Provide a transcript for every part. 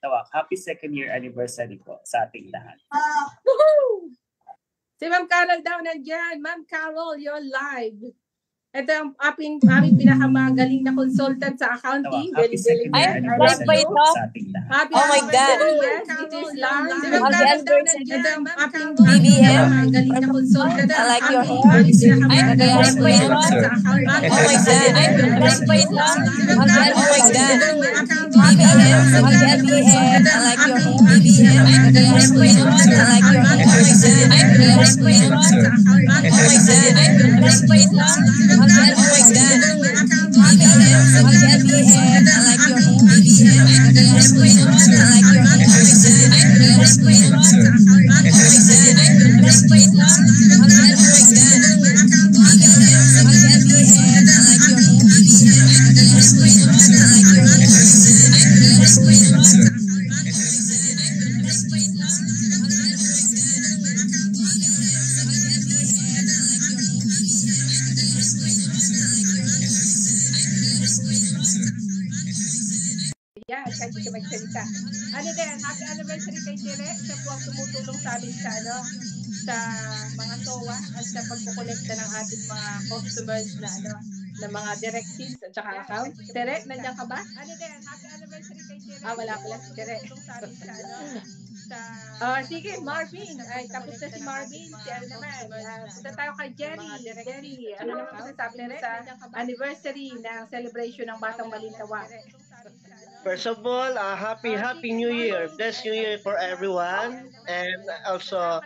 Balintawak. Happy second year anniversary po sa ating lahat. Si Ma'am Carol daw nandyan. Ma'am Carol, you're live. Ito ang aming pinakamagaling na consultant sa accounting. Happy second year anniversary po sa ating lahat. Happy Oh my God. Yes, it is live. Si Ma'am Happy Carol daw anniversary. nandyan. Aming BBM. pinakamagaling na consultant I like your accounting. hair. Aming pinakamagaling na I'm very consultant sa accounting. Oh my God. Oh my God. BBM. I like your hair. BBM. I like your hair. Oh my God. Oh my God. BBM. I like your Yeah, kahit siya magsalita. Ano din, happy anniversary kay Tere. Siya po ang tumutulong sa amin sa sa mga SOA at sa pagkukolekta ng ating mga customers na mga directives at saka accounts. Tere, nandiyan ka ba? Ano din, happy anniversary kay Tere. Wala pala si Tere. Sige, Marvin. Ay, tapos na si Marvin. Si ano naman. Punta tayo kay Jerry. Jerry, ano naman masasabi mo sa anniversary ng celebration ng Batang Balintawak? First of all, happy New Year. Blessed New Year for everyone. And also,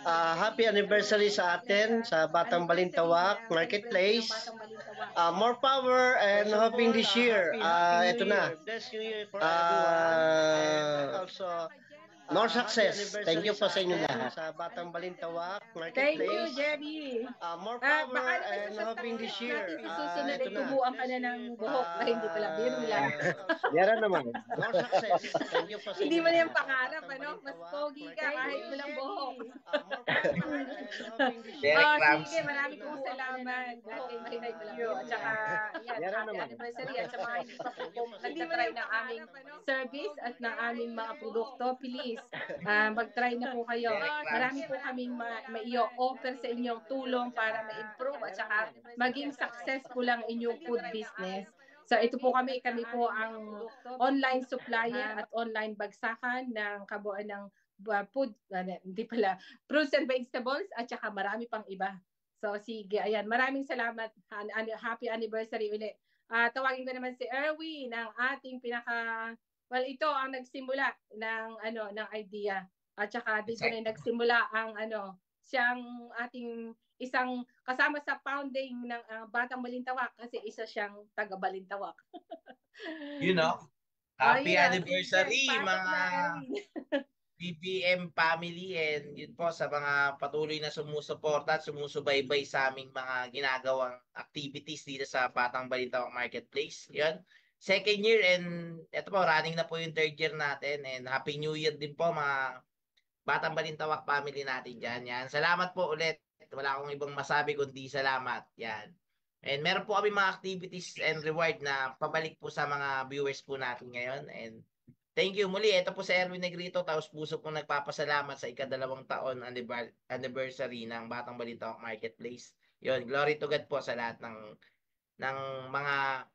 happy anniversary sa atin sa Batang Balintawak Marketplace. More power and hoping this year, ito na. Blessed New Year for everyone. Also, more success. Thank you po sa inyo lahat. Sa Batang Balintawak Marketplace. Thank you, Jerry. More power and hoping this year. Susunod ay tubuan ka na ng buhok. Ay, hindi pala. Biro lang. Yara naman. More success. Thank you po sa inyo. Hindi mo na yung pangarap, Mas pogi ka kahit walang buhok. Sige, marami pong salamat. Thank you. At saka, yan, happy anniversary. At sa mga hindi pa po nagtatry ng aming service at ng aming mga produkto, please, mag-try na po kayo. Marami po kaming ma-i-offer sa inyong tulong para ma-improve at saka maging successful ang inyong food business. So ito po kami po ang online supplier at online bagsakan ng kabuuan ng food, fruits and vegetables at saka marami pang iba. So sige, ayan, maraming salamat. Happy anniversary ulit. Tawagin ko naman si Erwin, ang ating ito ang nagsimula ng idea. At saka dito na nagsimula ang siyang ating isang kasama sa founding ng Batang Balintawak kasi isa siyang taga Balintawak. Happy anniversary mga BBM family, and yun po sa mga patuloy na sumusuporta at sumusubaybay sa aming mga ginagawang activities dito sa Batang Balintawak Marketplace. Yun. Second year, and ito po, running na po yung third year natin, and Happy New Year din po mga Batang Balintawak family natin dyan. Yan. Salamat po ulit. Wala akong ibang masabi kundi salamat. Yan. And meron po kami mga activities and reward na pabalik po sa mga viewers po natin ngayon. And thank you muli. Ito po sa Erwin Negrito, taos puso po nagpapasalamat sa ika-2 taon anniversary ng Batang Balintawak Marketplace. Yun, glory to God po sa lahat ng mga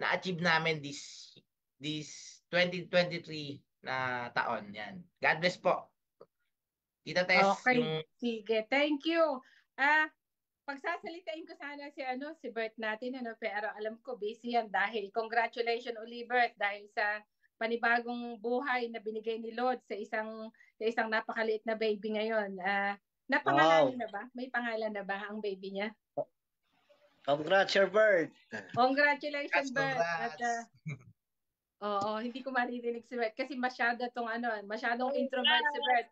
na-achieve namin this 2023 na taon. Yan. God bless po. Tita Tess. Okay. Sige. Thank you. Pagsasalitain ko sana si Bert natin, pero alam ko busy yan dahil congratulations uli Bert dahil sa panibagong buhay na binigay ni Lord sa isang napakaliit na baby ngayon. Napangalan na ba? May pangalan na ba ang baby niya? Congrats, Bert. Congratulations, Bert. At hindi ko maririnig si Bert kasi masyadong introvert si Bert.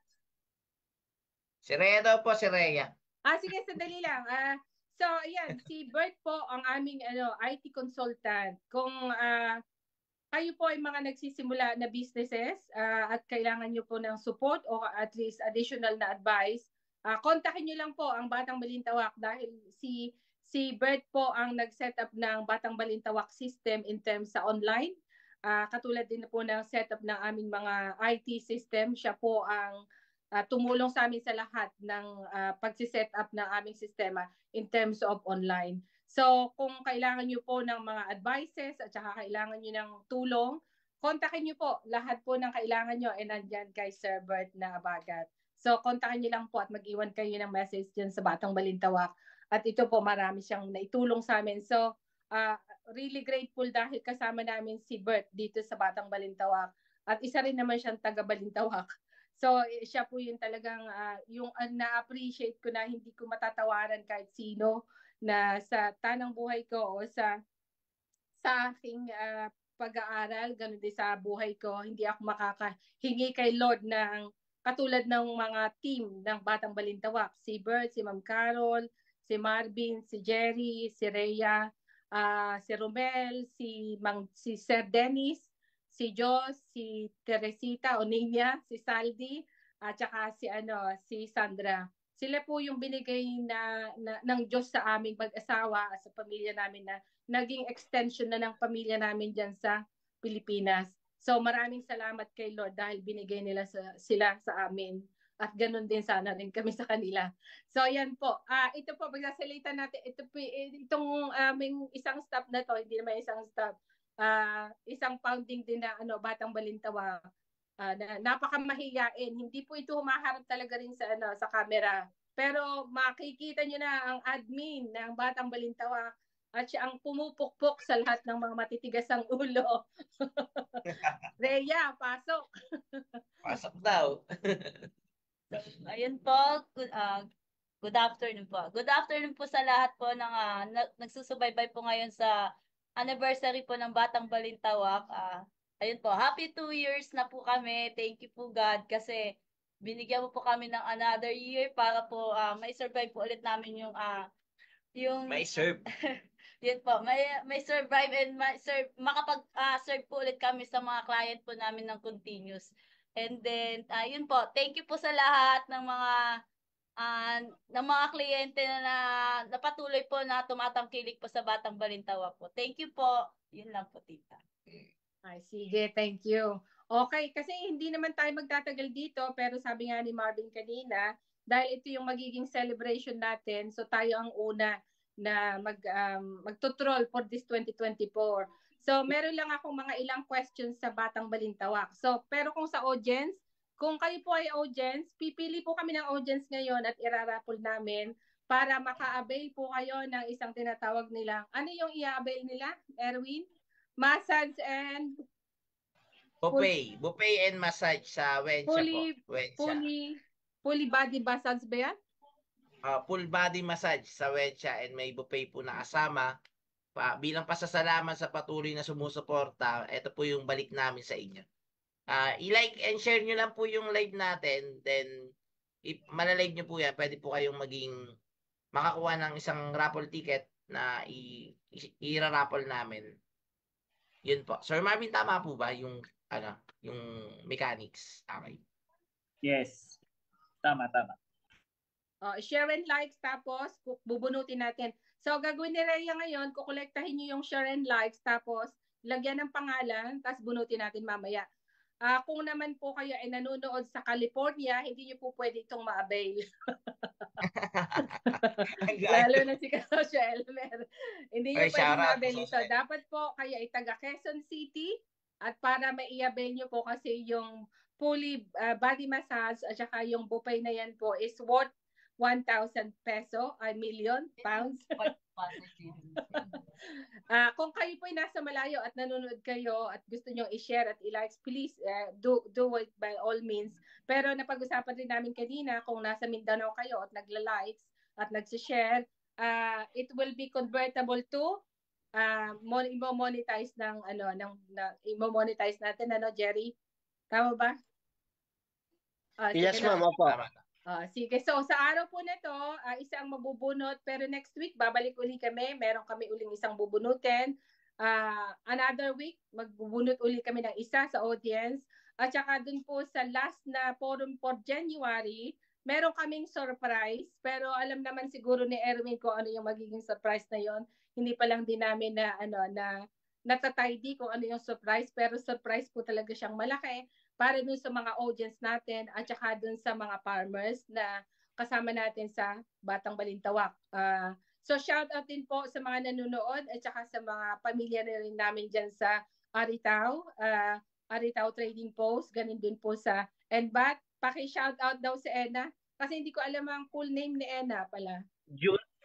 Si Rhea daw po, si Rhea. Sige, sandali lang. So, ayan, si Bert po ang aming IT consultant. Kung kayo po ay mga nagsisimula na businesses at kailangan nyo po ng support o at least additional na advice, kontakin nyo lang po ang Batang Balintawak dahil si Bert po ang nag-set up ng Batang Balintawak system in terms sa online. katulad din po ng setup ng aming mga IT system. Siya po ang tumulong sa amin sa lahat ng pagsiset up ng aming sistema in terms of online. So kung kailangan nyo po ng mga advices at saka kailangan nyo ng tulong, kontakin nyo po. Lahat po ng kailangan nyo ay nandyan kay Sir Bert na Abagat. So kontakin nyo lang po at mag-iwan kayo ng message dyan sa Batang Balintawak. At ito po marami siyang naitulong sa amin. So really grateful dahil kasama namin si Bert dito sa Batang Balintawak. At isa rin naman siyang taga Balintawak. So siya po yung talagang yung na-appreciate ko na hindi ko matatawaran kahit sino na sa tanang buhay ko o sa aking pag-aaral, ganun din sa buhay ko, hindi ako makakahingi kay Lord ng katulad ng mga team ng Batang Balintawak. Si Bert, si Ma'am Carol, si Marvin, si Jerry, si Rhea, si Romel, si Sir Dennis, si Jos, si Teresita Oninia, si Saldi, at saka si Sandra. Sila po yung binigay ng Diyos sa aming mag-asawa sa pamilya namin na naging extension na ng pamilya namin dyan sa Pilipinas. So maraming salamat kay Lord dahil binigay nila sila sa amin. At ganun din sana rin kami sa kanila. So yan po. Ito po, magsasalita natin. Itong aming isang staff na to, hindi naman isang staff. Isang founding din na Batang Balintawa. Napakamahiyain. Hindi po ito humaharap talaga rin sa camera. Pero makikita nyo na ang admin ng Batang Balintawa at siya ang pumupukpok sa lahat ng mga matitigas ang ulo. Rhea, pasok. Pasok daw. Ayun po, good afternoon po. Good afternoon po sa lahat po ng nagsusubaybay po ngayon sa anniversary po ng Batang Balintawak. Ayun po, happy 2 years na po kami. Thank you po God kasi binigyan mo po kami ng another year para po may survive po ulit namin yung May serve. yun po, may survive and makapag-serve po ulit kami sa mga client po namin ng continuous. And then, yun po, thank you po sa lahat ng mga kliyente na patuloy po na tumatangkilik po sa Batang Balintawa po. Thank you po. Yun lang po, tita. Ay, sige, thank you. Okay, kasi hindi naman tayo magtatagal dito, pero sabi nga ni Marvin kanina, dahil ito yung magiging celebration natin, so tayo ang una na magtutroll for this 2024. So, meron lang akong mga ilang questions sa Batang Balintawak. So, pero kung sa audience, kung kayo po ay audience, pipili po kami ng audience ngayon at irarapol namin para maka-avail po kayo ng isang tinatawag nilang, ano yung i-avail nila, Erwin? Massage and Buffet and massage sa Wensha po. Wensha. Fully body massage ba yan? Full body massage sa Wensha and may buffet po na kasama. Bilang pasasalamat sa patuloy na sumusuporta, ito po yung balik namin sa inyo. I-like and share nyo lang po yung live natin. Then, if malalive nyo po yan, pwede po kayong makakuha ng isang raffle ticket na i-raffle namin. Yun po. Sir Marvin, tama po ba yung mechanics? Okay. Yes. Tama. Share and likes, tapos bubunutin natin. So, gagawin ni Rhea ngayon, kukolektahin nyo yung share and likes, tapos lagyan ng pangalan, tapos bunutin natin mamaya. Kung naman po kayo ay nanonood sa California, hindi nyo po pwede itong ma-avail. Lalo na si Kasosyo Elmer. Hindi nyo pwede ma-avail ito. Dapat po kayo ay taga Quezon City at para mai-avail nyo po kasi yung fully body massage at saka yung buffet na yan po is worth 1,000 peso, million pounds. Kung kayo po ay nasa malayo at nanonood kayo at gusto nyo i-share at i-likes, please do it by all means. Pero napag-usapan rin namin kanina kung nasa Mindanao kayo at nagla-likes at nagsi-share, it will be convertible to i-monetize i-monetize natin, Jerry? Tama ba? Yes, ma'am. Opo. Sige. So, sa araw po na to, isa ang mabubunot. Pero next week, babalik uli kami. Meron kami uling isang bubunutin. Another week, magbubunot uli kami ng isa sa audience. At saka dun po sa last na forum for January, meron kaming surprise. Pero alam naman siguro ni Erwin kung ano yung magiging surprise na yon. Hindi pa lang din namin natatidy kung ano yung surprise, pero surprise po talaga siyang malaki para dun sa mga audience natin at saka dun sa mga farmers na kasama natin sa Batang Balintawak. So shout out din po sa mga nanonood at saka sa mga pamilya na rin namin dyan sa Aritaw, Aritaw Trading Post, ganun din po sa Enbat. Paki-shout out daw si Ena kasi hindi ko alam ang full name ni Ena pala.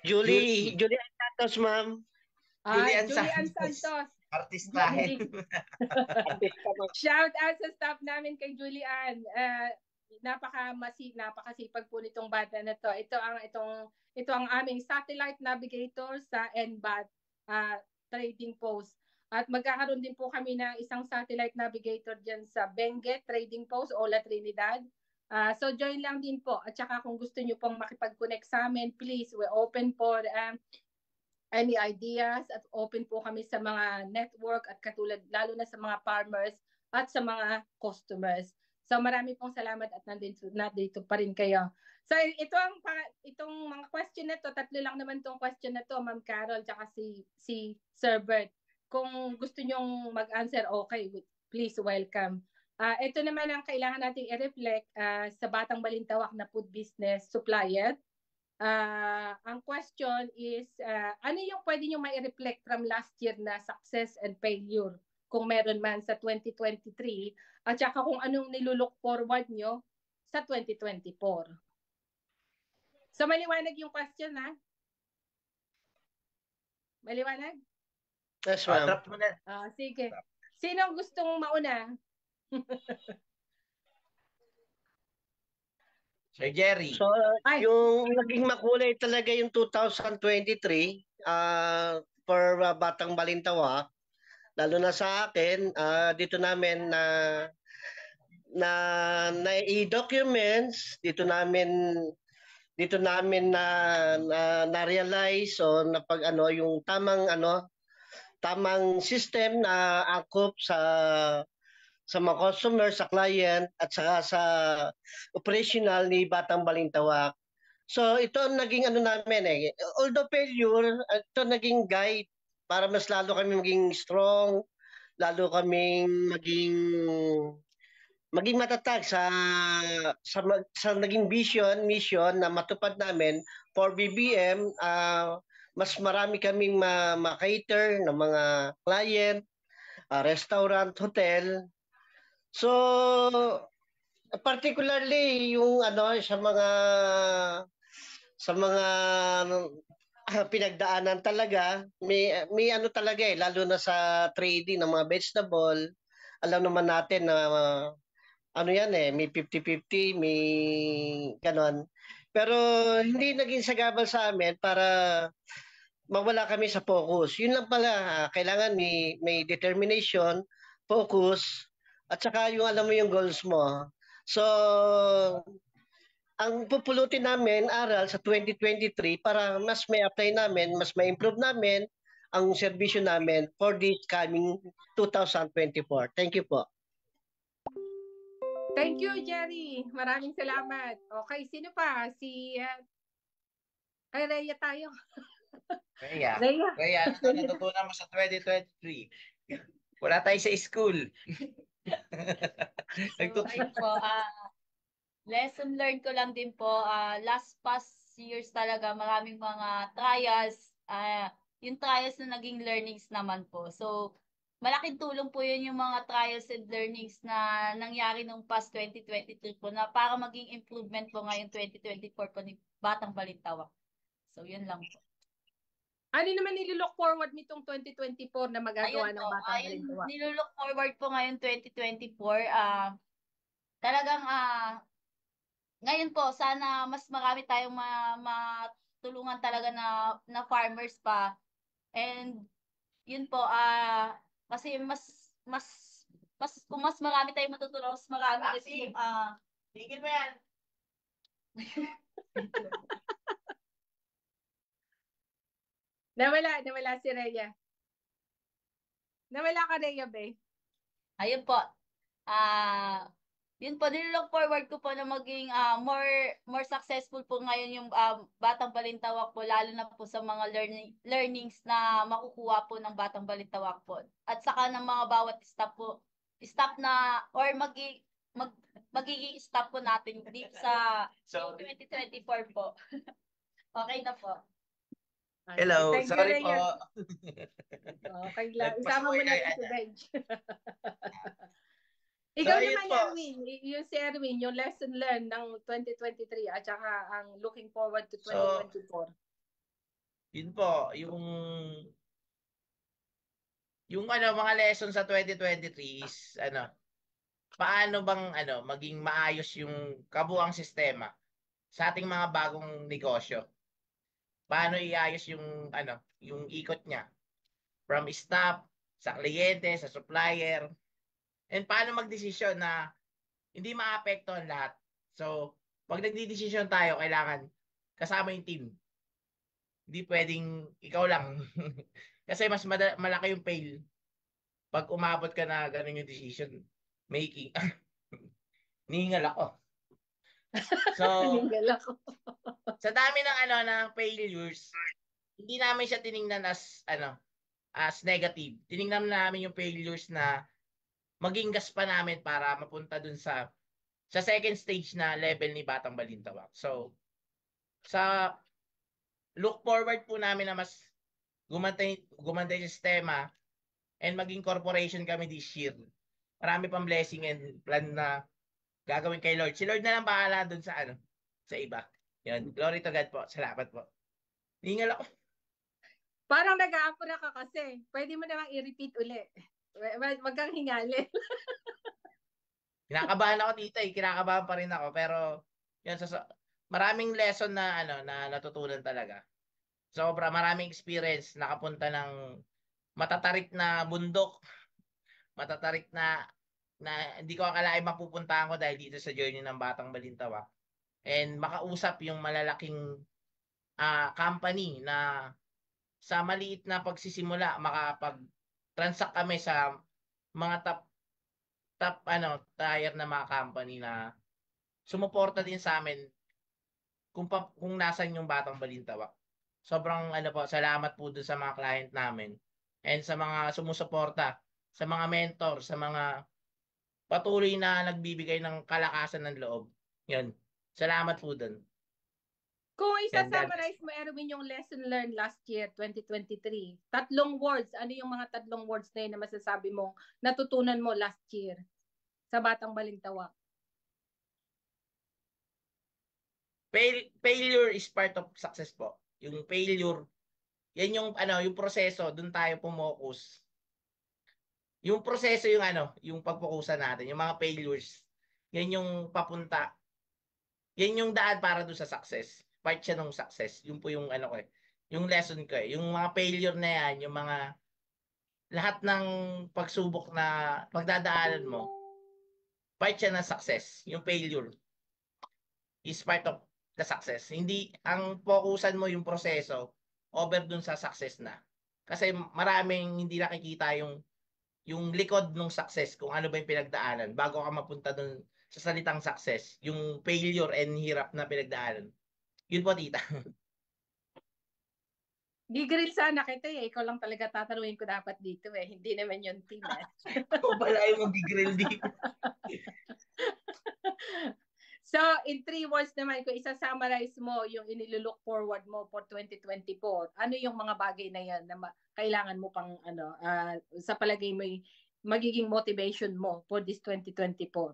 Julie Santos, ma'am. Julian Julian Santos. Santos. Artistahin. Shout out sa staff namin kay Julian. Napakasipag po nitong bata na to. Ito ang aming satellite navigator sa NBAT Trading Post. At magkakaroon din po kami ng isang satellite navigator diyan sa Benguet Trading Post, Ola Trinidad. So join lang din po. At saka kung gusto niyo pong makipag-connect sa amin, please, we're open for any ideas at open po kami sa mga network at katulad lalo na sa mga farmers at sa mga customers. So marami pong salamat at nandito pa rin kayo. So itong mga question na to, tatlo lang naman tong question na to, Ma'am Carol tsaka si Sir Bert. Kung gusto nyong mag-answer, okay, please welcome. Ito naman ang kailangan nating i-reflect sa Batang Balintawak na food business supplier. Ang question is, ano yung pwede nyo mai-reflect from last year na success and failure kung meron man sa 2023 at saka kung anong nilulook forward nyo sa 2024. So maliwanag yung question ha? Maliwanag? Yes, ma'am. Drop mo na. Sige. Sino gustong mauna? Sir Jerry. So, yung naging makulay talaga yung 2023 for Batang Balintawak, lalo na sa akin, dito namin na i-documents, dito namin na realize o napag yung tamang system na angkop sa mga customer, sa client, at saka sa operational ni Batang Balintawak. So ito ang naging namin although failure, ito naging guide para mas lalo kami maging strong, lalo kaming maging matatag sa naging mission na matupad namin for BBM. Mas marami kaming ma-cater ng mga client, restaurant, hotel. So particularly yung sa mga pinagdaanan talaga, may talaga lalo na sa trading ng mga vegetable. Alam naman natin na may 50-50, may ganon. Pero hindi naging sagabal sa amin para mawala kami sa focus. Yun lang pala, kailangan may determination, focus, at saka yung alam mo yung goals mo. So, ang pupulutin namin aral sa 2023 para mas may apply namin, mas may improve namin ang serbisyo namin for this coming 2024. Thank you po. Thank you, Jerry. Maraming salamat. Okay, sino pa? Rhea tayo. Rhea, ano natutunan mo sa 2023? Wala tayo sa school. So, ayun po, lesson learned ko lang din po, past years talaga, maraming mga trials, yung trials na naging learnings naman po. So, malaking tulong po yun yung mga trials and learnings na nangyari nung past 2023 po na para maging improvement po ngayong 2024 po ni Batang Balintawak. So, yun lang po. Ano naman nilulook forward nitong 2024 na magagawa ng Batang Balintawak? Nilulook forward po ngayong 2024, talagang ngayon po, sana mas marami tayong matulungan talaga na farmers pa. And yun po, kasi kung mas marami tayong matutulungan, mas marami kasi tigil mo yan. Nawala si Rhea. Nawala ka, Rhea, be. Ayun po. yun po, nilook forward ko po na maging more successful po ngayon yung Batang Balintawak po, lalo na po sa mga learnings na makukuha po ng Batang Balintawak po. At saka ng mga bawat staff na, or magiging staff po natin dito sa 2024 po. Okay na po. Hello, Thank you, sorry Rhea. po. Okay lang. Isama mo na si Benj. So, Ikaw ayun naman, po. Erwin. Yung si Erwin, yung lesson learned ng 2023 at saka ang looking forward to 2024. Yun po, yung mga lesson sa 2023 is paano bang maging maayos yung kabuang sistema sa ating mga bagong negosyo. Paano iayos yung ikot niya from staff sa kliyente, sa supplier, and paano magdesisyon na hindi maapektuhan lahat. So, pag nagdidesisyon tayo, kailangan kasama yung team. Hindi pwedeng ikaw lang. Kasi mas malaki yung fail pag umabot ka na ganun yung decision making. Ningal ako. So, Ningal ako. sa dami ng failures, hindi namin siya tiningnan as negative. Tiningnan namin yung failures na maging gas pa namin para mapunta dun sa second stage na level ni Batang Balintawak. So, sa look forward po namin na mas gumantay yung sistema and maging corporation kami this year. Marami pang blessing and plan na gagawin kay Lord. Si Lord na lang bahala dun sa sa iba. Yan. Glory to God po. Salamat po. Ningal ako. Parang nag-aapura ka kasi. Pwede mo namang i-repeat uli. Wag kang hingali. Kinakabahan ako dito eh. Kinakabahan pa rin ako. Pero, yan, maraming lesson na, na natutunan talaga. Sobra, maraming experience. Nakapunta ng matatarik na bundok. Matatarik na hindi ko akalain mapupuntahan ko dahil dito sa journey ng Batang Balintawak. And makausap yung malalaking company na sa maliit na pagsisimula makapag-transact kami sa mga top tier na mga company na sumuporta din sa amin kung nasan yung Batang Balintawak. Sobrang po, salamat po dun sa mga client namin and sa mga sumusuporta, sa mga mentor, sa mga patuloy na nagbibigay ng kalakasan ng loob. Yun. Salamat po dun. Kung isa-summarize mo, Erwin, yung lesson learned last year, 2023, tatlong words, ano yung mga tatlong words na yun na masasabi mong natutunan mo last year sa Batang Balintawak? Failure is part of success po. Yung failure, yan yung proseso, dun tayo pumokus. Yung proseso yung pagpokusan natin, yung mga failures, yan yung papunta. Yan yung daan para doon sa success. Part siya ng success. Yun po yung yung lesson ko eh. Yung mga failure na yan, yung mga lahat ng pagsubok na pagdadaanan mo, part siya ng success. Yung failure is part of the success. Hindi, ang fokusan mo yung proseso over dun sa success na. Kasi maraming hindi nakikita yung likod ng success, kung ano ba yung pinagdaanan bago ka mapunta dun sa salitang success, yung failure and hirap na pinagdaanan. Yun po, tita. Gigrill sana kita eh. Ikaw lang talaga tatanungin ko dapat dito eh. Hindi naman yung team eh. O pala yung mag-grill dito. So, in 3 words naman, kung isa-summarize mo yung inilulook forward mo for 2024, ano yung mga bagay na yan na kailangan mo pang sa palagay mo magiging motivation mo for this 2024?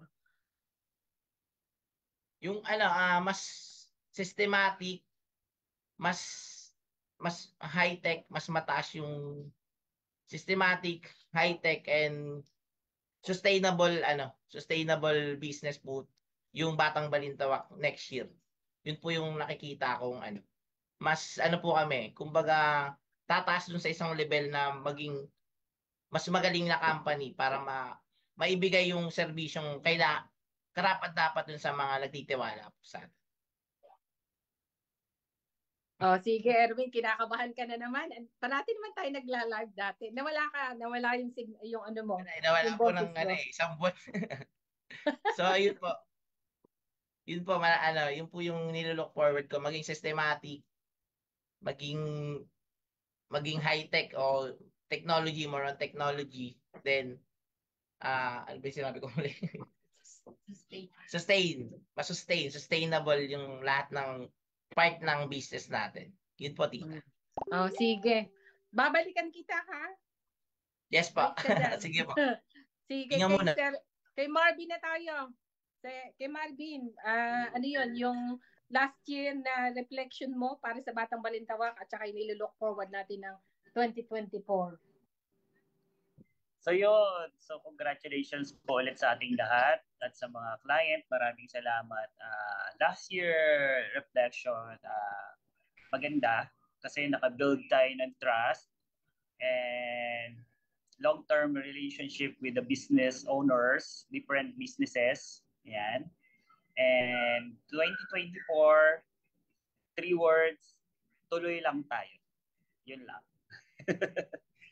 Yung mas systematic, mas high-tech, mas mataas yung systematic, high-tech, and sustainable business po yung Batang Balintawak next year. Yun po yung nakikita kong mas po kami, kumbaga tataas dun sa isang level na maging mas magaling na company para maibigay yung serbisyong karapat-dapat dun sa mga nagtitiwala po sa atin. Oh, sige Erwin, kinakabahan ka na naman. Parati naman tayo nagla-live dati. Nawala yung ano mo. Nawala yung po boses ng mo. isang buwan. So, yun po. Yun po, yun po yung nilook forward ko. Maging systematic, maging high-tech o technology, more on technology. Then, ano ba yung sinabi ko muli? Sustainable yung lahat ng part ng business natin. Yun po, tita. Oh, sige. Babalikan kita, ha? Yes po. Wait ka dyan. Sige po. Sige, Tingnan muna. kay Marvin na tayo. Kay Marvin, ano yun, yung last year na reflection mo para sa Batang Balintawak at saka yung look forward natin ng 2024. So yun, so congratulations po ulit sa ating lahat at sa mga client. Maraming salamat. Last year reflection, maganda kasi naka-build tayo ng trust and long-term relationship with the business owners, different businesses. Yan. And 2024, 3 words, tuloy lang tayo. Yun lang.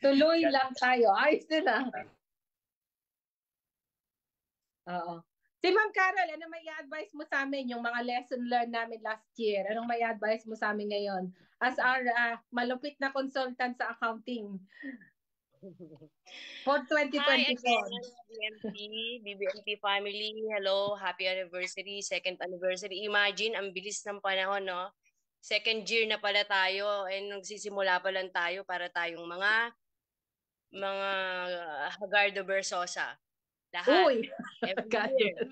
Tuloy lang tayo. Ayos nila. Oo. Si Ma'am Carol, ano may advice mo sa amin yung mga lesson learned namin last year? Anong may advice mo sa amin ngayon as our malupit na consultant sa accounting for 2024? Hi again, BBMP family. Hello, happy anniversary, second anniversary. Imagine, ang bilis ng panahon, no? Second year na pala tayo and nagsisimula pa lang tayo para tayong mga Hagardo Versosa. Lahat. Uy! Every year.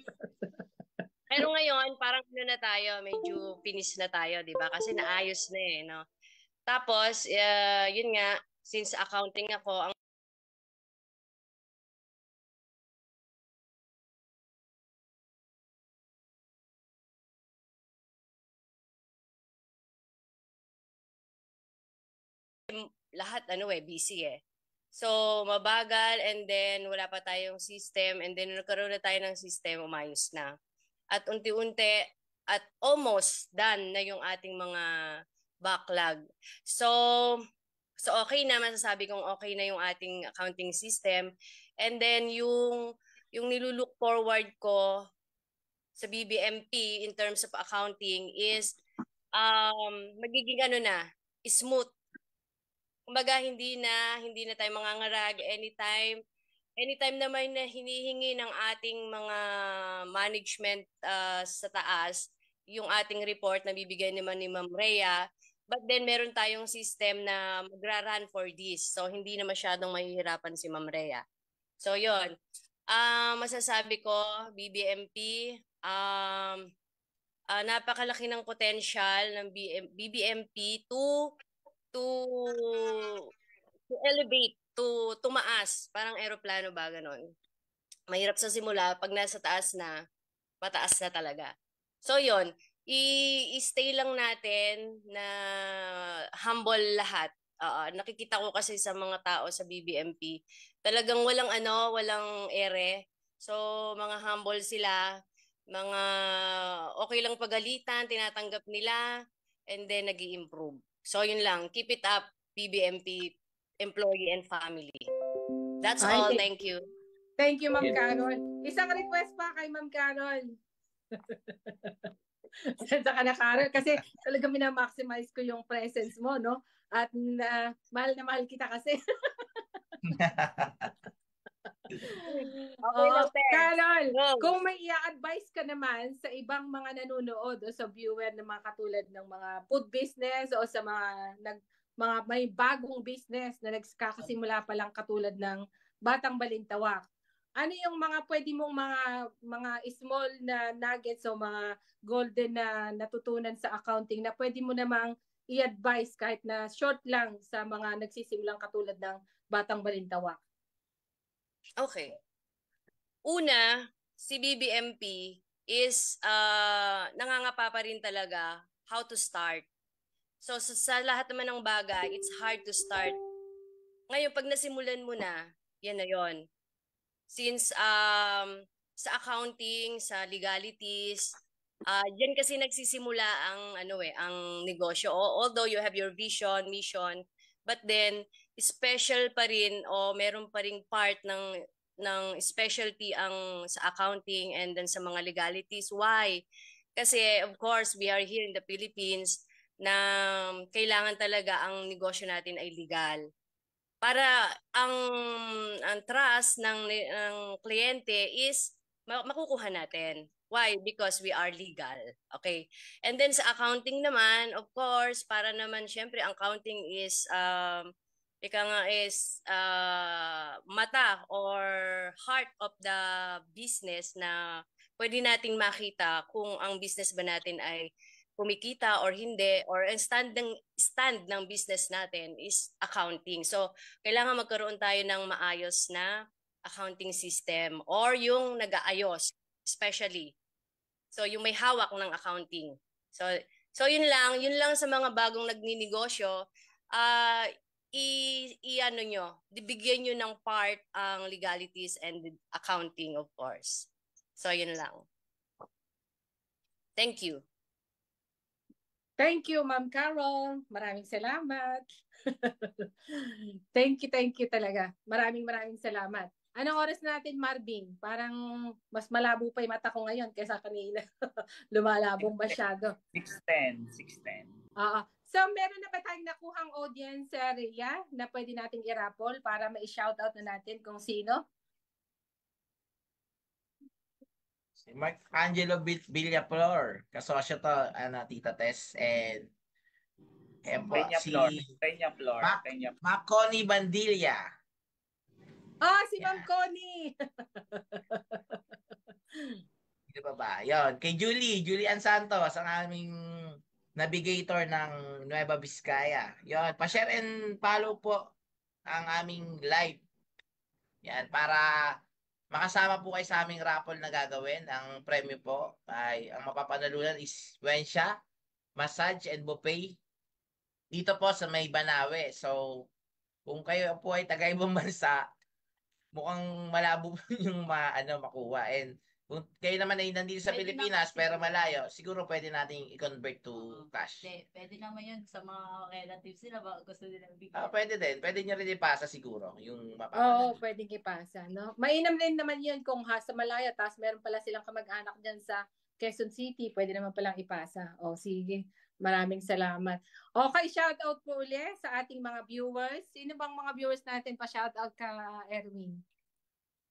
Pero ngayon, parang ano na tayo, medyo finish na tayo, di ba? Kasi naayos na eh, no? Tapos, yun nga, since accounting ako, ang lahat busy eh. So, mabagal and then wala pa tayong system and then nagkaroon na tayo ng system, umayos na. At unti-unti at almost done na yung ating mga backlog. So okay na, masasabi kong okay na yung ating accounting system. And then yung nilulook forward ko sa BBMP in terms of accounting is magiging smooth. Kumbaga hindi na tayo mangangarag anytime naman na hinihingi ng ating mga management sa taas yung ating report na bibigay naman ni Ma'am Rhea, but then meron tayong system na magra-run for this. So hindi na masyadong mahihirapan si Ma'am Rhea. So yon. Masasabi ko BBMP napakalaki ng potential ng BBMP to elevate, to tumaas, parang eroplano ba ganon. Mahirap sa simula, pag nasa taas na, mataas na talaga. So yon, i-stay lang natin na humble lahat. Nakikita ko kasi sa mga tao sa BBMP, talagang walang ere. So mga humble sila, mga okay lang pagalitan, tinatanggap nila, and then nag-i-improve. So yun lang, keep it up, BBMP employee and family. That's all. Thank you. Thank you, Ma'am Carol. Isang request pa kay Ma'am Carol. Saka na, Carol, kasi talaga minamaximize ko yung presence mo, no? At mahal na mahal kita kasi. Okay lang, Carol, kung may i-advise ka naman sa ibang mga nanonood o sa viewer na mga katulad ng mga food business o sa mga may bagong business na nagkakasimula pa lang katulad ng Batang Balintawak, ano yung mga pwede mong mga small na nuggets o mga golden na natutunan sa accounting na pwede mo namang i-advise kahit na short lang sa mga nagsisimulang katulad ng Batang Balintawak? Okay. Una, si BBMP is nangangapa pa rin talaga how to start. So sa lahat naman ng bagay, it's hard to start. Ngayon, pag nasimulan mo na, yan na yon. Since sa accounting, sa legalities, diyan kasi nagsisimula ang negosyo. Although you have your vision, mission, but then special pa rin o meron pa ring part ng ng specialty ang sa accounting and then sa mga legalities. Why? Kasi of course, we are here in the Philippines na kailangan talaga ang negosyo natin ay legal. Para ang trust ng kliyente is makukuha natin. Why? Because we are legal. Okay. And then sa accounting naman, of course, para naman syempre ang accounting is ika nga is mata or heart of the business na pwede nating makita kung ang business ba natin ay kumikita or hindi, or ang stand ng business natin is accounting. So, kailangan magkaroon tayo ng maayos na accounting system or yung nag-aayos, especially. So, yung may hawak ng accounting. So yun lang sa mga bagong nagninegosyo, ano nyo, bigyan nyo ng part ang legalities and accounting, of course. So, yun lang. Thank you. Thank you, Ma'am Carol. Maraming salamat. Thank you talaga. Maraming salamat. Anong oras natin, Marvin? Parang mas malabo pa yung mata ko ngayon kaysa kanina. Lumalabong masyado. 6:10. So, meron na ba tayong nakuhang audience, Rhea, na pwede nating i-raffle para ma-shoutout na natin kung sino? Si Mark Angelo Villaflor, kasosyo to, Tita Tess, and po, Peña Flor. Mac Connie Bandilla. Si Ma'am Connie. Di ba? Yun. Kay Julie Ann Santos, ang aming navigator ng Nueva Vizcaya. Yun. Pa-share and follow po ang aming live. Yan. Para makasama po kayo sa aming raffle na gagawin. Ang premyo po ay, ang mapapanalunan is Wensha, Massage and Buffet. Dito po sa may Banawe. So, kung kayo po ay taga-ibang bansa, mukhang malabo yung makuha. And kung kayo naman ay nandito sa Pilipinas pero malayo, siguro pwede nating i-convert to cash. Pwede naman yun sa mga relatives nila, gusto nila bigyan. Pwede din. Pwede nyo rin ipasa siguro yung Oo, mapapanood. pwedeng ipasa. No? Mainam din naman yun kung sa malaya, tapos meron pala silang kamag-anak dyan sa Quezon City, pwede naman palang ipasa. Sige. Maraming salamat. Okay, shoutout po ulit sa ating mga viewers. Sino bang mga viewers natin pa-shoutout ka, Erwin?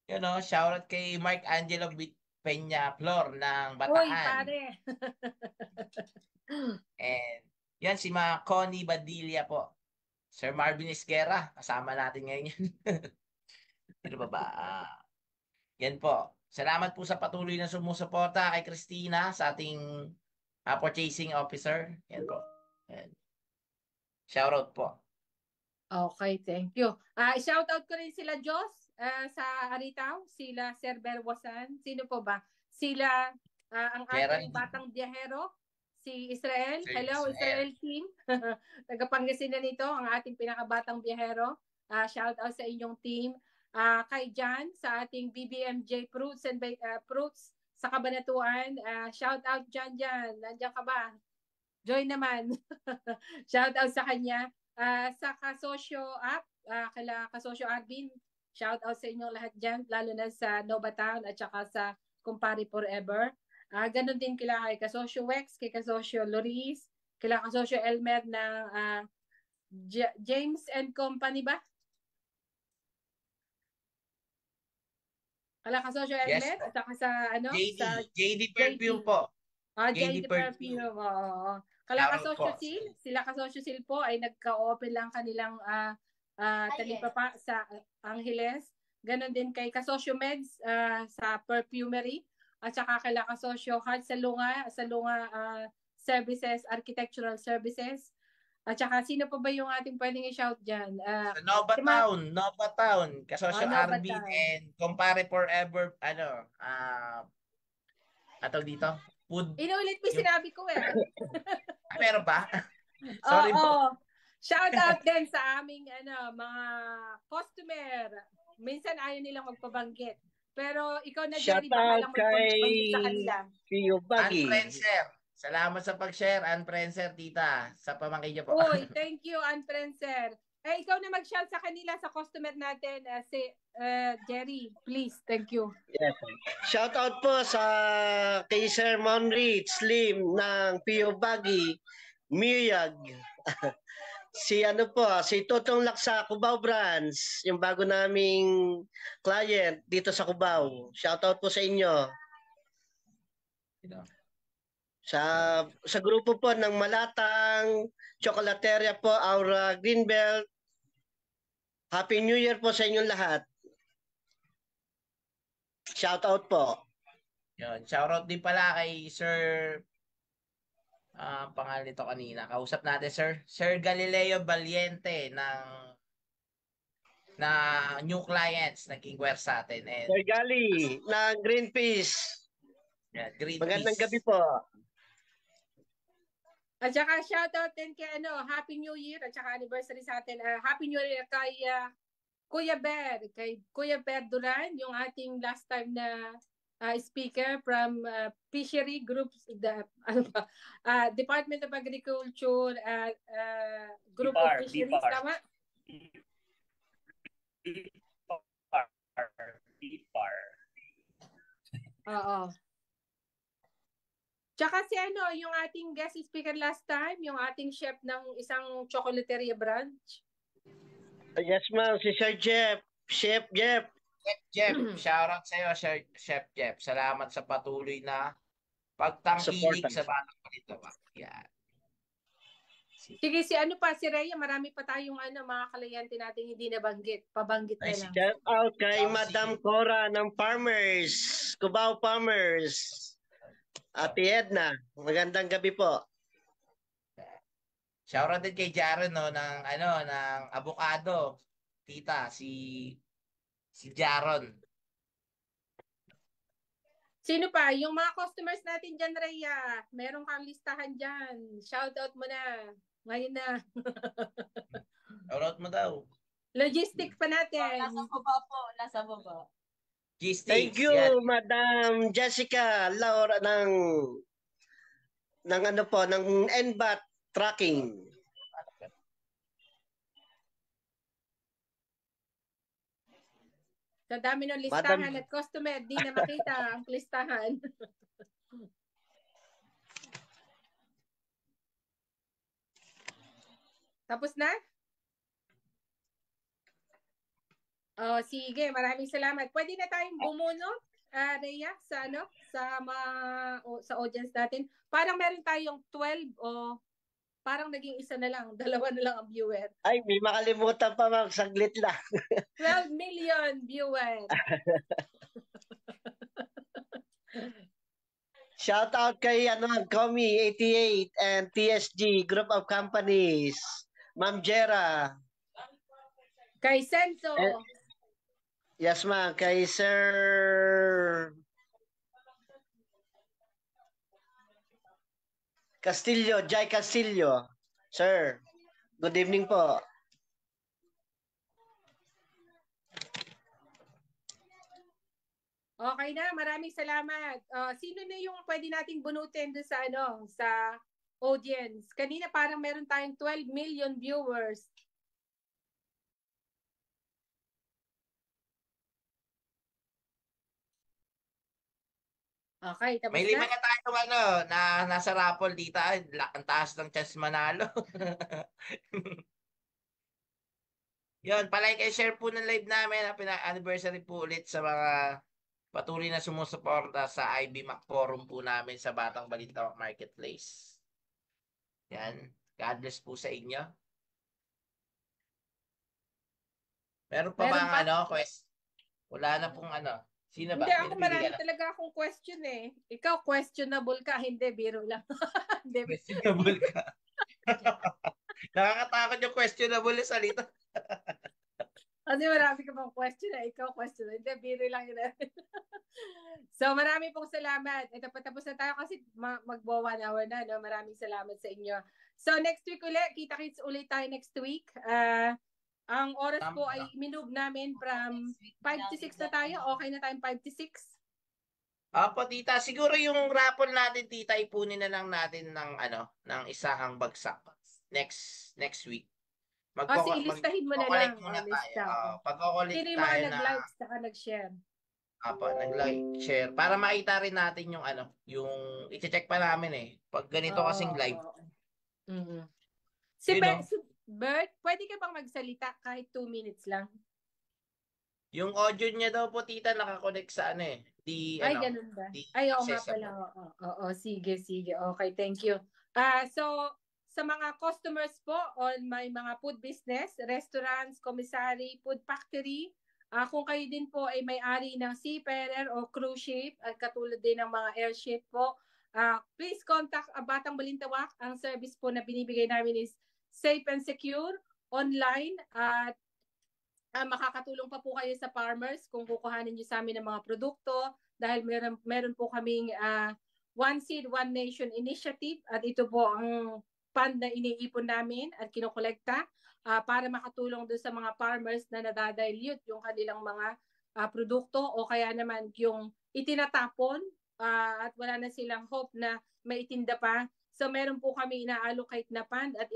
Shoutout kay Mark Angelo Peña Flor ng Bataan. Uy, pare! And yan, si mga Connie Badilla po. Sir Marvin Esguerra, kasama natin ngayon yan. Ano ba? Yan po. Salamat po sa patuloy na sumusuporta kay Christina sa ating purchasing officer. Yan po. Yan. Shoutout po. Okay, thank you. Shoutout ko rin sila Jos sa Aritaw, sila Sir Berwasan. Sino po ba? Sila ang ating batang biyahero, si Israel. Hello, Israel team. Tagapangasinan nito, ang ating pinakabatang biyahero. Shoutout sa inyong team. Kay Jan sa ating BBMJ Fruits and Fruits sa Cabanatuan. Shoutout Jan. Nandiyan ka ba? Join naman. Shoutout sa kanya. Sa Kasosyo app, kala Kasosyo Arvin, shout out sa inyong lahat dyan, lalo na sa Nova Town at saka sa Kumpari Forever. Ganon din kila kay Kasosyo Wex, kay Kasosyo Loris, kila Kasosyo Elmer ng James and Company ba? Kala Kasosyo Elmer, at saka sa JD Perfume po. JD Perfume, oo. Kala Kasosyo Sil, sila Kasosyo Sil po ay nagka-open lang kanilang talipapa sa Angeles. Ganon din kay Kasosyo Meds sa perfumery. At saka kay Kasosyo Heart sa Lunga Services, Architectural Services. At saka sino pa ba yung ating pwedeng i-shout dyan? Sa Nova Town. Kasosyo Arvin and Compare Forever, dito? Food. Inulit mo sinabi ko Meron ba? Sorry po. Shout out din sa aming mga customer. Minsan ayaw nilang magpabanggit. Pero ikaw na Jerry, baka lang magpabanggit sa kanila. Ann Prenser. Salamat sa pag-share, Ann Prenser, tita. Sa pamangkin niyo po. Uy, thank you, Ann Prenser. ikaw na mag-shout sa kanila, sa customer natin, si Jerry, please. Thank you. Yes. Shout out po sa kay Sir Monrich Slim ng PO Baggy, Miyag. Si ano po, si Totong Laksa Cubao Branch, yung bago naming client dito sa Cubao. Shout out po sa inyo. Sa grupo po ng Malatang Chocolateria po, Aura Greenbelt. Happy New Year po sa inyong lahat. Shout out po. Yun. Shout out din pala kay Sir pangalan nito kanina. Kausap natin Sir Galileo Valiente na new clients nag-inquire sa atin. And, Sir Gali ng Greenpeace. yeah, Greenpeace. Magandang gabi po. At saka shoutout din kay Happy New Year at saka anniversary sa atin. Happy New Year kay Kuya Bear Duran, yung ating last time na speaker from Fishery Groups, Department of Agriculture, Group of Fisheries, tama? BPAR. Oo. Tsaka si yung ating guest speaker last time, yung ating chef ng isang chocolateria branch. Yes ma'am, si Sir Jeff. Chef Jeff. Jeff, shout out sa iyo, Chef Jeff. Salamat sa patuloy na pagtangkilik sa Batang Balintawak. Yan. Sige, si Rhea, marami pa tayong mga kalayante natin hindi nabanggit. Pabanggit na lang. Shout out kay Madam Cora ng Farmers, Cubao Farmers. Ate Edna, magandang gabi po. Shoutout din kay Jaron ng avocado. Tita, si Jaron. Sino pa? Yung mga customers natin dyan, Rhea. Meron kang listahan dyan. Shoutout mo na. Ngayon na. Shoutout mo daw. Logistic pa natin. Nasa baba po. Nasa baba. Thank you, yan. Madam Jessica Laura ng NBAT Tracking. Sa dami ng listahan at customer, di na makita ang listahan. Tapos na? Oh, sige, maraming salamat. Pwede na tayong bumunot, Rhea, sa audience natin. Parang meron tayong 12 o parang naging isa na lang, dalawa na lang ang viewer. Ay, may makalimutan pa ma'am, saglit lang. 12 million viewers. Shout out kay Comi 88 and TSG Group of Companies. Ma'am Jera. Kay Senso. Yes ma'am, kay Sir Castillo, Jai Castillo. Sir, good evening po. Okay na, maraming salamat. Sino na yung pwede nating bunutin doon sa audience? Kanina parang meron tayong 12 million viewers. Okay, tapos May lima na tayong na nasa raffle dito. Ang taas ng chance manalo. Yun, palike and share po ng live namin. Anniversary po ulit sa mga patuloy na sumusuporta sa IB Mac Forum po namin sa Batang Balintawak Marketplace. Yan. God bless po sa inyo. Meron pa bang quest? Wala na pong Sino ba? Hindi, ako marami talaga akong question eh. Ikaw, questionable ka. Hindi, biro lang. Questionable ka. Nakakatakot yung questionable na salita. Kasi marami ka pang question eh. Ikaw, questionable. Hindi, biro lang yun. So, marami pong salamat. Ito, patapos na tayo kasi magbo 1 hour na. No? Maraming salamat sa inyo. So, next week ulit. Kita-kits ulit tayo next week. Ang oras po ay minove namin from 5 to 6 na tayo. Okay na tayong 5 to 6? Apo, tita. Siguro yung raffle natin, tita, ipunin na lang natin ng isahang bagsak next week. Sige, listahin mo na lang. Collect muna tayo. Lista. Pag-collect Sino yung tayo mga na nag-like saka nag-share? nag-like, share para makita rin natin yung yung i-check pa namin pag ganito kasing live. Si Bert, pwede ka bang magsalita kahit 2 minutes lang? Yung audio niya daw po, tita, nakakonect sa Ganun ba? Oo nga pala. Oo, sige. Okay, thank you. So, sa mga customers po on may mga food business, restaurants, commissary, food factory, kung kayo din po ay may-ari ng seafarer o cruise ship at katulad din ng mga airship po, please contact Batang Balintawak. Ang service po na binibigay namin is safe and secure, online, at makakatulong pa po kayo sa farmers kung kukuhanin niyo sa amin ng mga produkto dahil meron po kaming One Seed, One Nation initiative at ito po ang fund na iniipon namin at kinokolekta para makatulong doon sa mga farmers na nadadilute yung kanilang mga produkto o kaya naman yung itinatapon at wala na silang hope na maitinda pa. So meron po kami ina-allocate na fund at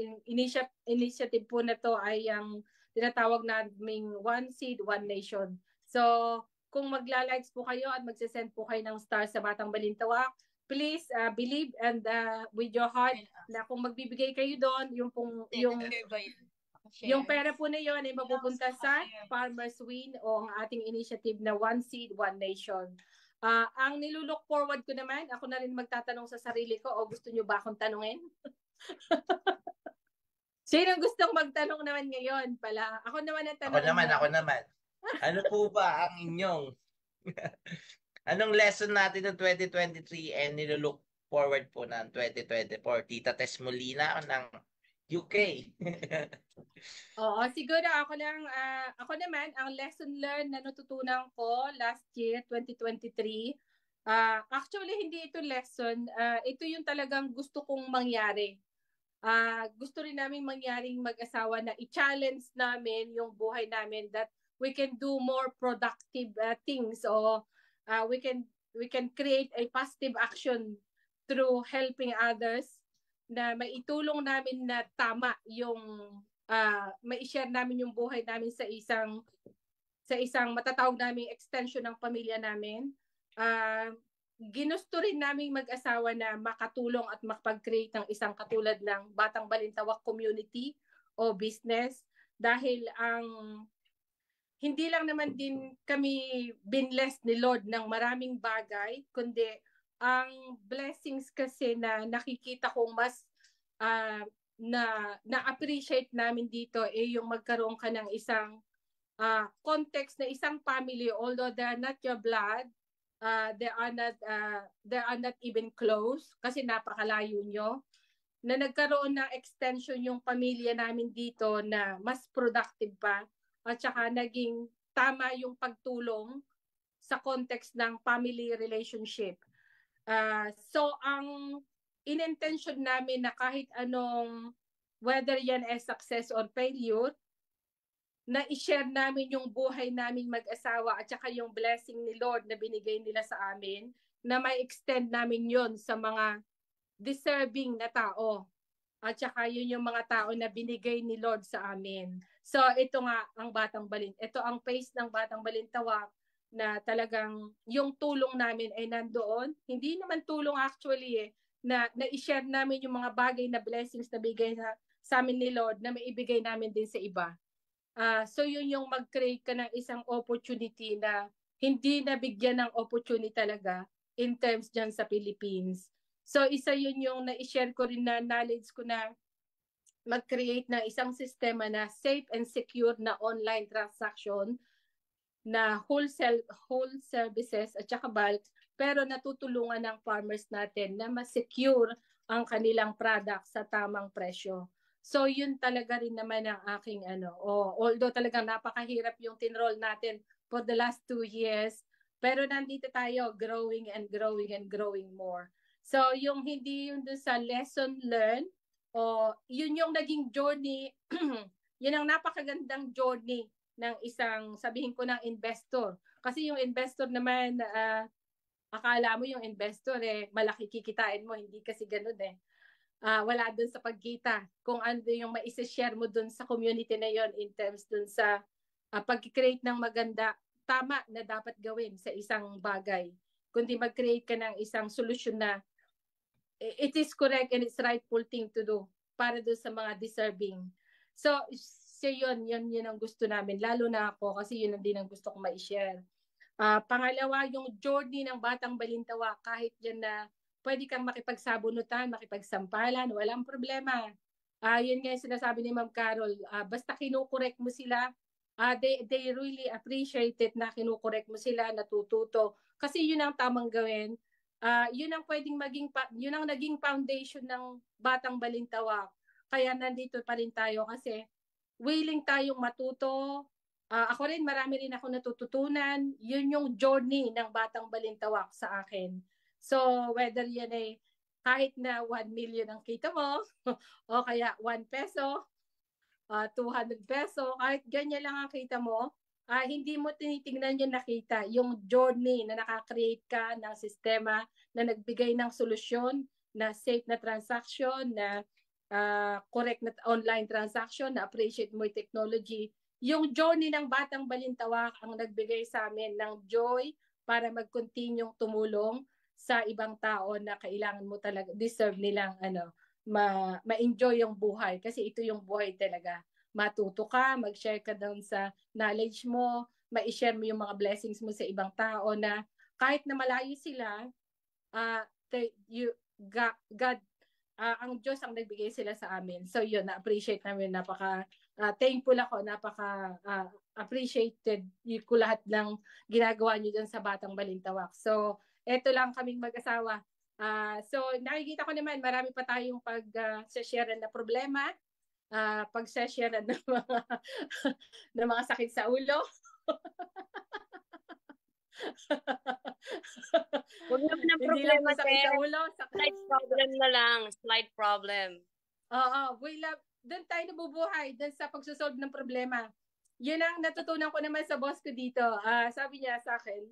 initiative po na to ay ang tinatawag naming One Seed, One Nation. So, kung magla-likes po kayo at magsisend po kayo ng stars sa Batang Balintawak, please believe and with your heart na kung magbibigay kayo doon, yung pera po na yun ay mapupunta sa Farmers Win o ang ating initiative na One Seed, One Nation. Ang nilulook forward ko naman, ako na rin magtatanong sa sarili ko o gusto nyo ba akong tanungin? Sino gustong magtanong naman ngayon pala? Ako naman ang tanong. Ako naman. Ano po ba ang inyong anong lesson natin ng 2023 and nilook forward po ng 2024? Tita Tess Molina ng UK. Oo, siguro ako naman ang lesson learned na natutunan ko last year 2023. Actually hindi ito lesson, ito yung talagang gusto kong mangyari. Gusto rin namin mangyaring mag-asawa na i-challenge namin yung buhay namin that we can do more productive things o we can create a positive action through helping others na maitulong namin na tama yung mai-share namin yung buhay namin sa isang matatawag naming extension ng pamilya namin. Ginusto rin naming mag-asawa na makatulong at makapag-create ng isang katulad ng Batang Balintawak community o business dahil hindi lang naman din kami binlessed ni Lord ng maraming bagay, kundi ang blessings kasi na nakikita kong mas na-appreciate namin dito yung magkaroon ka ng isang context na isang family, although they're not your blood, they are not even close kasi napakalayo nyo, na nagkaroon ng extension yung pamilya namin dito na mas productive pa at saka naging tama yung pagtulong sa context ng family relationship. So ang in-intention namin na kahit anong, whether yan ay success or failure, na i-share namin yung buhay naming mag-asawa at saka yung blessing ni Lord na binigay nila sa amin, na may extend namin yon sa mga deserving na tao. At saka yun yung mga tao na binigay ni Lord sa amin. So ito nga ang ito ang face ng Batang Balintawak na talagang yung tulong namin ay nandoon. Hindi naman tulong actually na i-share namin yung mga bagay na blessings na bigay sa amin ni Lord na maibigay namin din sa iba. So yun yung mag-create ka ng isang opportunity na hindi nabigyan ng opportunity talaga in terms dyan sa Philippines. So isa yun yung na-share ko rin na knowledge ko na mag-create ng isang sistema na safe and secure na online transaction na wholesale services at saka bulk, pero natutulungan ng farmers natin na ma-secure ang kanilang product sa tamang presyo. So yun talaga rin naman ang aking although talagang napakahirap yung tinroll natin for the last 2 years, pero nandito tayo growing and growing and growing more. So yung hindi yung dun sa lesson learned, yun yung naging journey, yun ang napakagandang journey ng isang, sabihin ko, ng investor. Kasi yung investor naman, akala mo yung investor malaki kikitain mo, hindi kasi ganun wala dun sa pagkita. Kung ano yung ma-share mo dun sa community na yon in terms dun sa pag-create ng maganda, tama na dapat gawin sa isang bagay. Kundi mag-create ka ng isang solusyon na it is correct and it's rightful thing to do para doon sa mga deserving. So yun ang gusto namin. Lalo na ako kasi yun ang din ang gusto kong ma-share. Pangalawa, yung journey ng Batang Balintawa, kahit yan na pwede kang makipagsabunutan, makipagsampalan, walang problema. Yun nga yung sinasabi ni Ma'am Carol, basta kinukorek mo sila, they really appreciate it na kinukorek mo sila, natututo. Kasi yun ang tamang gawin. Yun ang pwedeng yun ang naging foundation ng Batang Balintawa. Kaya nandito pa rin tayo kasi willing tayong matuto. Ako rin, marami rin ako natututunan. Yun yung journey ng Batang Balintawak sa akin. So, whether yan ay kahit na 1 million ang kita mo, o kaya 1 peso, 200 peso, kahit ganyan lang ang kita mo, hindi mo tinitingnan yung nakita, yung journey na nakakreate ka ng sistema na nagbigay ng solusyon, na safe na transaction, na correct na online transaction, na appreciate mo yung technology. Yung journey ng Batang Balintawak ang nagbigay sa amin ng joy para mag-continue tumulong sa ibang tao na kailangan mo talaga, deserve nilang ma-enjoy yung buhay. Kasi ito yung buhay talaga. Matuto ka, mag-share ka doon sa knowledge mo, ma-share mo yung mga blessings mo sa ibang tao na kahit na malayo sila, God, ang Diyos ang nagbigay sila sa amin. So yun, na-appreciate namin, thankful ako, appreciated ko lahat ng ginagawa niyo dyan sa Batang Balintawak. So, eto lang kaming mag-asawa. So, nakikita ko naman, marami pa tayong pag-share na problema, pag-share ng mga, ng mga sakit sa ulo. Huwag naman ang problema, sakit sa ulo. Slight problem na lang. Slight problem. Oo, doon tayo nabubuhay, doon sa pagsusolve ng problema. Yun ang natutunan ko naman sa boss ko dito. Sabi niya sa akin,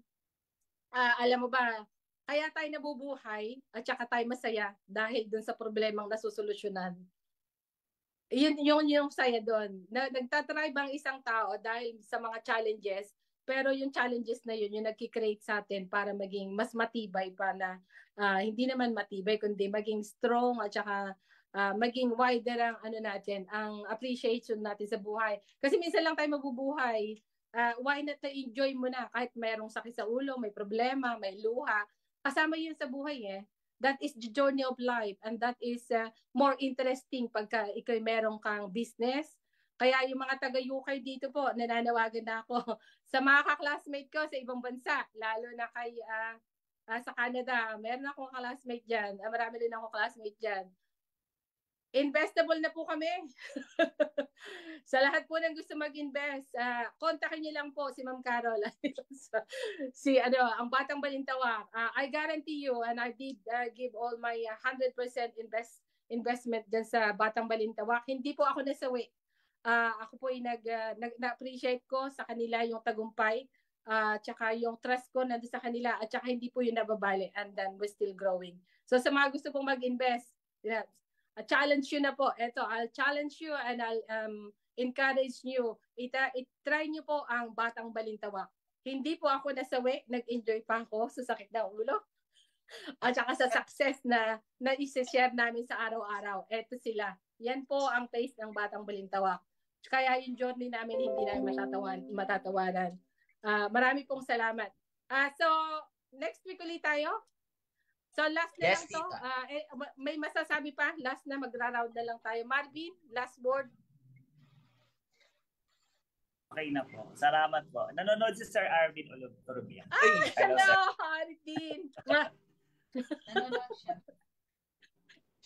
alam mo ba, kaya tayo nabubuhay at saka tayo masaya dahil doon sa problemang nasusolusyonan. Yun yung saya doon. Nagtatribe ang isang tao dahil sa mga challenges, pero yung challenges na yun, yung nagki-create sa atin para maging mas matibay pa na hindi naman matibay, kundi maging strong at saka maging wider ang natin, ang appreciation natin sa buhay. Kasi minsan lang tayo mabubuhay. Why not to enjoy mo na kahit mayroong sakit sa ulo, may problema, may luha. Kasama yun sa buhay That is the journey of life, and that is more interesting pagka ikaw meron kang business. Kaya yung mga taga-UK dito po, nananawagan na ako sa mga ka-classmate ko sa ibang bansa, lalo na kay sa Canada. Meron akong classmate dyan. Marami rin akong classmate dyan. Investable na po kami. Sa lahat po ng gusto mag-invest, kontakin niyo lang po si Ma'am Carol. Ang Batang Balintawak. I guarantee you, and I did give all my 100% investment dyan sa Batang Balintawak. Hindi po ako nasawi. Ako po ay na-appreciate ko sa kanila yung tagumpay, tsaka yung trust ko nandun sa kanila, at tsaka hindi po yung nababali, and then we're still growing. So sa mga gusto pong mag-invest, challenge you na po. I'll challenge you and I'll encourage you. I-try nyo po ang Batang Balintawak. Hindi po ako nasawi, nag-enjoy pa ako sa sakit ng ulo. At saka sa success na i-share namin sa araw-araw. Eto sila. Yan po ang taste ng Batang Balintawak. Kaya yung journey namin hindi namin matatawanan. Marami pong salamat. So, next week ulit tayo. So last na lang to. May masasabi pa? Last na, magra-round na lang tayo. Marvin, last word. Okay na po. Salamat po. Nanonood si Sir Arvin Urubia. Hello, Arvin. Nanonood siya.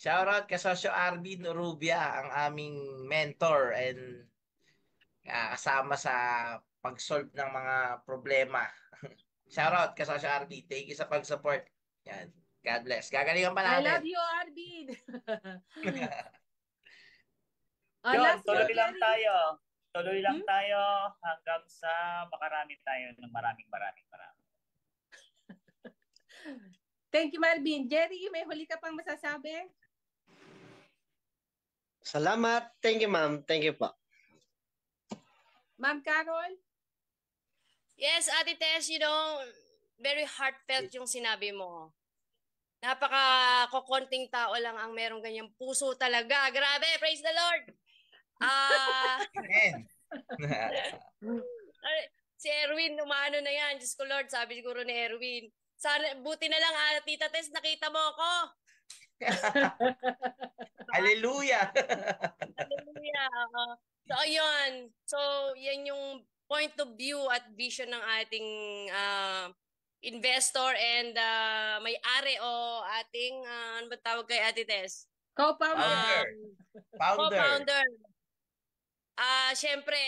Shoutout kay Sosyo Arvin Urubia, ang aming mentor and kasama sa pag-solve ng mga problema. Shoutout kay Sosyo Arvin. Thank you sa pag-support. Yan. God bless. Gagalingan pa natin. I love you, Arvin. Tuloy lang tayo. Tuloy lang tayo hanggang sa makarami tayo ng maraming. Thank you, Marvin. Jerry, may huli ka pang masasabi? Salamat. Thank you, ma'am. Thank you po. Ma'am Carol? Yes, Ate Tess, very heartfelt yung sinabi mo. Kokonting tao lang ang merong ganyang puso talaga. Grabe, praise the Lord! Amen. Si Erwin, umano na yan. Diyos ko Lord, sabi siguro ni Erwin. Sana, buti na lang, Tita Tess, nakita mo ako. Hallelujah. Hallelujah. So, ayun. So, yan yung point of view at vision ng ating investor and may-ari o ating, ano ba tawag kay Ate Tess? Co-founder. Founder. Co-founder. Syempre,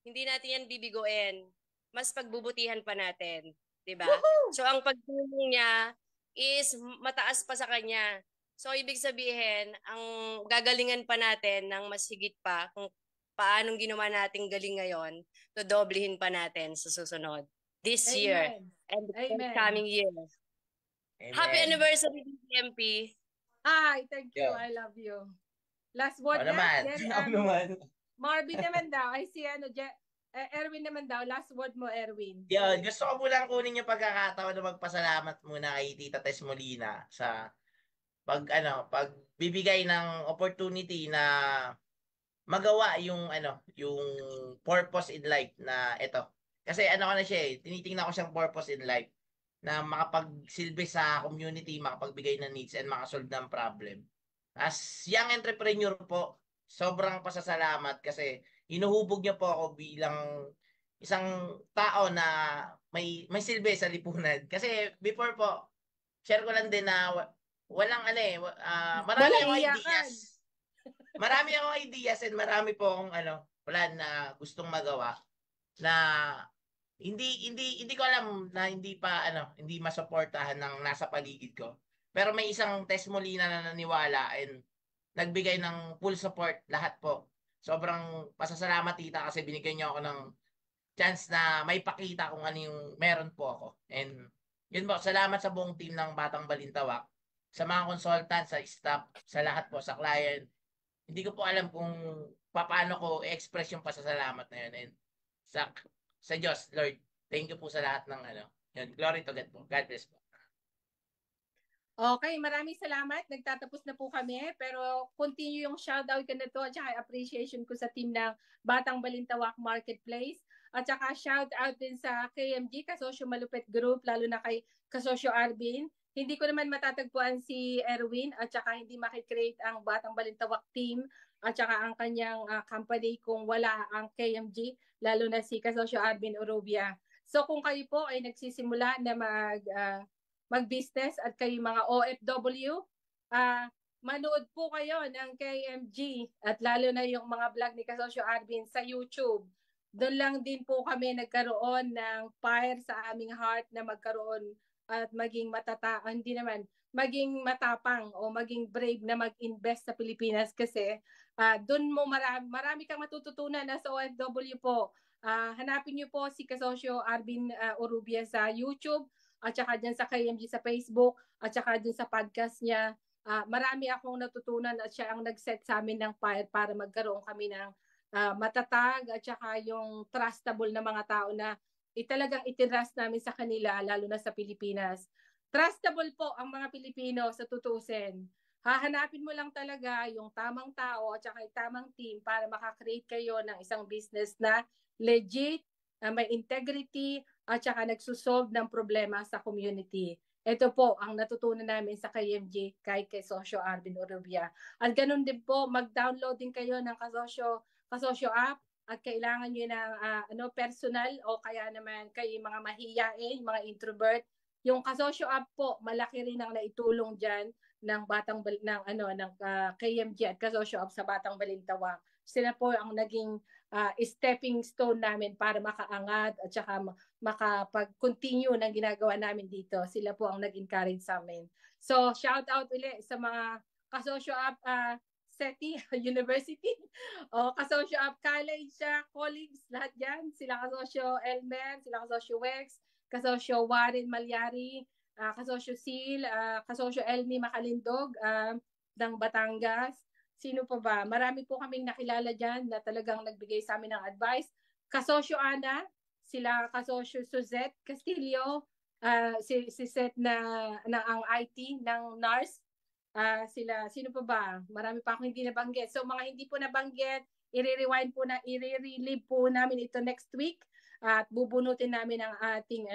hindi natin yan bibiguin. Mas pagbubutihan pa natin. Diba? So, ang pagtulong niya is mataas pa sa kanya. So, ibig sabihin, ang gagalingan pa natin ng mas higit pa kung paanong ginawa natin galing ngayon, dodoblihin pa natin sa susunod. This year and the coming year. Amen. Happy anniversary, DMP. Ay, thank you. I love you. Last word Ako naman. Ako naman. Marvin naman daw. I see Erwin naman daw. Last word mo, Erwin. Yeah, gusto ko lang kunin yung pagkakataon na magpasalamat muna kay Tita Tess Molina sa pagbibigay ng opportunity na magawa yung purpose in life na ito. Kasi ko na siya tinitingnan ko siyang purpose in life na makapagsilbi sa community, makapagbigay ng needs and makasolve ng problem. As young entrepreneur po, sobrang pasasalamat kasi hinuhubog niya po ako bilang isang tao na may silbi sa lipunan. Kasi before po, share ko lang din na marami akong ideas. Marami akong ideas and marami po akong plan na gustong magawa na hindi ko alam na hindi masuportahan ng nasa paligid ko. Pero may isang Tess Molina na naniwala and nagbigay ng full support lahat po. Sobrang pasasalamat tita kasi binigyan niyo ako ng chance na may pakita kung ano yung meron po ako. And yun po, salamat sa buong team ng Batang Balintawak, sa mga consultant, sa staff, sa lahat po, sa client. Hindi ko po alam kung paano ko i-express yung pasasalamat na yun. And sa Diyos, Lord, thank you po sa lahat ng yun. Glory to God po. God bless po. Okay, maraming salamat. Nagtatapos na po kami. Pero continue yung shoutout ko na to at saka appreciation ko sa team ng Batang Balintawak Marketplace. At saka shoutout din sa KMG, Kasosyo Malupit Group, lalo na kay Kasosyo Arvin. Hindi ko naman matatagpuan si Erwin at saka hindi makikreate ang Batang Balintawak team at saka ang kanyang company kung wala ang KMG, lalo na si Kasosyo Arvin Orobia. So kung kayo po ay nagsisimula na mag-business at kayo mga OFW, manood po kayo ng KMG at lalo na yung mga vlog ni Kasosyo Arvin sa YouTube. Doon lang din po kami nagkaroon ng fire sa aming heart na magkaroon at maging maging matapang o maging brave na mag-invest sa Pilipinas kasi doon mo marami kang matututunan na sa OFW po. Hanapin niyo po si Kasosyo Arvin Orubia sa YouTube at saka dyan sa KMG sa Facebook at saka dyan sa podcast niya. Marami akong natutunan at siya ang nag-set sa amin ng fire para magkaroon kami ng matatag at saka yung trustable na mga tao na talagang itinrust namin sa kanila, lalo na sa Pilipinas. Trustable po ang mga Pilipino sa tutusin. Hahanapin mo lang talaga yung tamang tao at saka yung tamang team para makakreate kayo ng isang business na legit, may integrity, at saka nagsusolve ng problema sa community. Ito po ang natutunan namin sa KMG kay Kasosyo Arvin Orubia. At ganun din po, mag-download din kayo ng Kasosyo app at kailangan nyo ng personal o kaya naman kayo mga mahiyain, mga introvert. Yung Kasosyo app po, malaki rin ang naitulong dyan ng KMG at Kasosyo app sa Batang Balintawak. Sila po ang naging stepping stone namin para makaangat at saka makapag-continue ng ginagawa namin dito. Sila po ang nag-encourage sa amin. So, shout out ulit sa mga Kasosyo app SETI University o Kasosyo Up College colleagues, lahat yan. Sila Kasosyo Elmen, sila Kasosyo Wex, Kasosyo Warren Malyari, Kasosyo Sil, Kasosyo Elmi Makalindog ng Batangas, Sino pa ba? Marami po kaming nakilala dyan na talagang nagbigay sa amin ng advice. Kasosyo Ana, sila Kasosyo Suzette Castillo, si Seth na ang IT ng NARS. Sila, sino pa ba? Marami pa akong hindi nabanggit. So mga hindi po nabanggit, i-relive po namin ito next week at bubunutin namin ang ating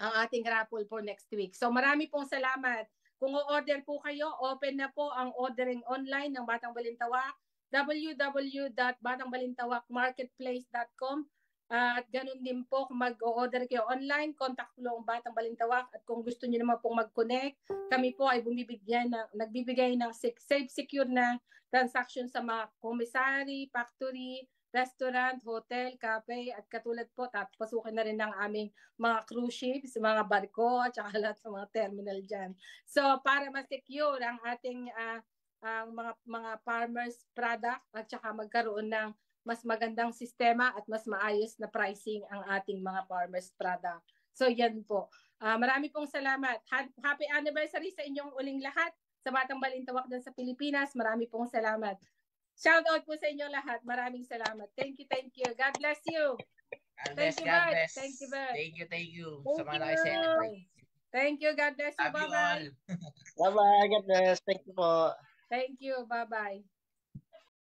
ang ating raffle for next week. So marami pong salamat. Kung o-order po kayo, open na po ang ordering online ng Batang Balintawak, www.batangbalintawakmarketplace.com. At ganun din po, kung mag-order kayo online, contact po ang Batang Balintawak. At kung gusto niyo naman pong mag-connect, kami po ay nagbibigay ng safe, secure na transaction sa mga commissary, factory, restaurant, hotel, cafe, at katulad po, tapos pasukin na rin ng aming mga cruise ships, mga barko, at saka lahat sa mga terminal dyan. So, para ma-secure ang ating ang mga farmers product at saka magkaroon ng mas magandang sistema at mas maayos na pricing ang ating mga farmers product. So, yan po. Marami pong salamat. Happy anniversary sa inyong uling lahat sa Batang Balintawak din sa Pilipinas. Marami pong salamat. Shout out po sa inyo lahat. Maraming salamat. Thank you, thank you. God bless you. God bless, God bless. Thank you, Bert. Thank you. Thank Sa mga you. naki-celebrate. Thank you. God bless you. Love you Bye-bye. all. Bye-bye. God bless. Thank you po. Thank you. Bye-bye.